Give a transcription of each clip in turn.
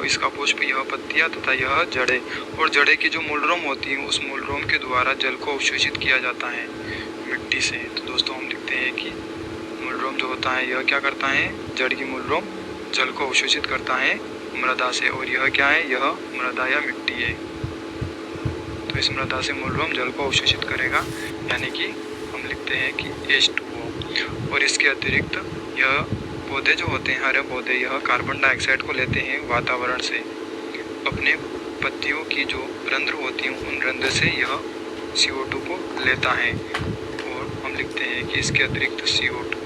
इसका पुष्प, यह पत्तियाँ तथा यह जड़ें। और जड़ें की जो मूलरोम होती है उस मूलरोम के द्वारा जल को अवशोषित किया जाता है मिट्टी से। तो दोस्तों हम लिखते हैं कि मूलरोम जो होता है यह क्या करता है, जड़ की मूलरोम जल को अवशोषित करता है मृदा से। और यह क्या है, यह मृदा या मिट्टी है। तो इस मृदा से मूलरोम जल को अवशोषित करेगा, यानी कि हम लिखते हैं कि H2O। और इसके अतिरिक्त यह पौधे जो होते हैं, हरे पौधे, यह कार्बन डाइऑक्साइड को लेते हैं वातावरण से। अपने पत्तियों की जो रंध्र होती हैं उन रंध्र से यह CO2 को लेता है। और हम लिखते हैं कि इसके अतिरिक्त CO2,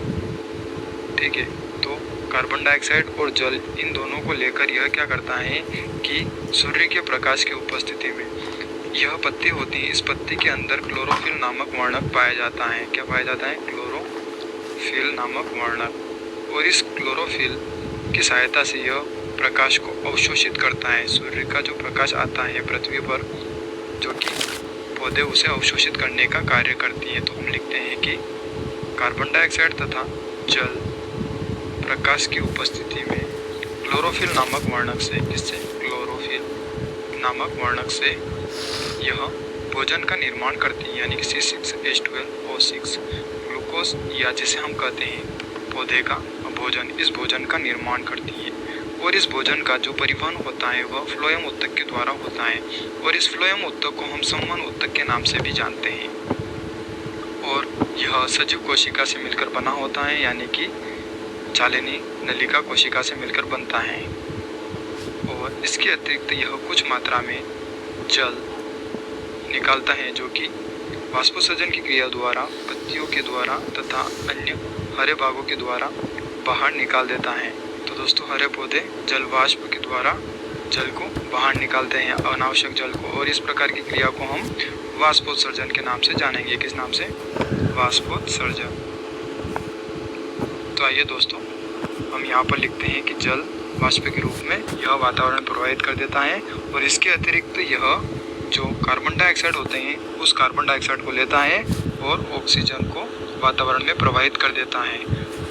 ठीक है। तो कार्बन डाइऑक्साइड और जल इन दोनों को लेकर यह क्या करता है कि सूर्य के प्रकाश की उपस्थिति में यह पत्ती होती है, इस पत्ती के अंदर क्लोरोफिल नामक वर्णक पाया जाता है। क्या पाया जाता है, क्लोरोफिल नामक वर्णक। और इस क्लोरोफिल की सहायता से यह प्रकाश को अवशोषित करता है। सूर्य का जो प्रकाश आता है पृथ्वी पर, जो कि पौधे उसे अवशोषित करने का कार्य करती है। तो हम लिखते हैं कि कार्बन डाइऑक्साइड तथा जल प्रकाश की उपस्थिति में क्लोरोफिल नामक वर्णक से, जिससे क्लोरोफिल नामक वर्णक से यह भोजन का निर्माण करती है, यानी कि C6H12O6 ग्लूकोज, या जिसे हम कहते हैं पौधे का भोजन, इस भोजन का निर्माण करती है। और इस भोजन का जो परिवहन होता है वह फ्लोएम ऊतक के द्वारा होता है। और इस फ्लोएम ऊतक को हम संवहन ऊतक के नाम से भी जानते हैं। और यह सजीव कोशिका से मिलकर बना होता है, यानी कि जालिनी नलिका कोशिका से मिलकर बनता है। और इसके अतिरिक्त यह कुछ मात्रा में जल निकालता है, जो कि वाष्पोत्सर्जन की क्रिया द्वारा पत्तियों के द्वारा तथा अन्य हरे भागों के द्वारा बाहर निकाल देता है। तो दोस्तों हरे पौधे जल वाष्प के द्वारा जल को बाहर निकालते हैं, अनावश्यक जल को। और इस प्रकार की क्रिया को हम वाष्पोत्सर्जन के नाम से जानेंगे। किस नाम से, वाष्पोत्सर्जन। तो आइए दोस्तों हम यहाँ पर लिखते हैं कि जल वाष्प के रूप में यह वातावरण प्रभावित कर देता है। और इसके अतिरिक्त यह जो कार्बन डाइऑक्साइड होते हैं उस कार्बन डाइऑक्साइड को लेता है और ऑक्सीजन को वातावरण में प्रवाहित कर देता है।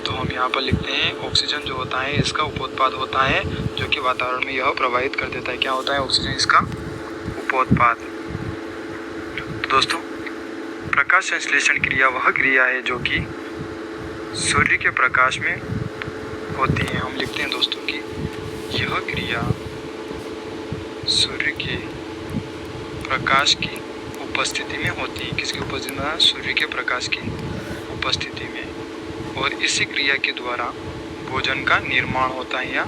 तो हम यहाँ पर लिखते हैं ऑक्सीजन जो होता है इसका उपोत्पाद होता है, जो कि वातावरण में यह प्रवाहित कर देता है। क्या होता है, ऑक्सीजन इसका उपोत्पाद। तो दोस्तों प्रकाश संश्लेषण क्रिया वह क्रिया है जो कि सूर्य के प्रकाश में होती है। हम लिखते हैं दोस्तों कि यह क्रिया सूर्य के प्रकाश की उपस्थिति में होती है। किसकी उपस्थिति में, सूर्य के प्रकाश की उपस्थिति में। और इसी क्रिया के द्वारा भोजन का निर्माण होता है या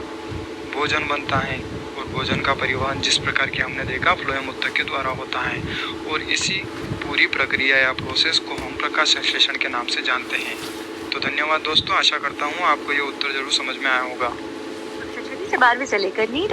भोजन बनता है। और भोजन का परिवहन जिस प्रकार की हमने देखा फ्लोएम ऊतक के द्वारा होता है। और इसी पूरी प्रक्रिया या प्रोसेस को हम प्रकाश संश्लेषण के नाम से जानते हैं। तो धन्यवाद दोस्तों, आशा करता हूँ आपको ये उत्तर जरूर समझ में आया होगा। कक्षा 6 से 12वीं से लेकर नीट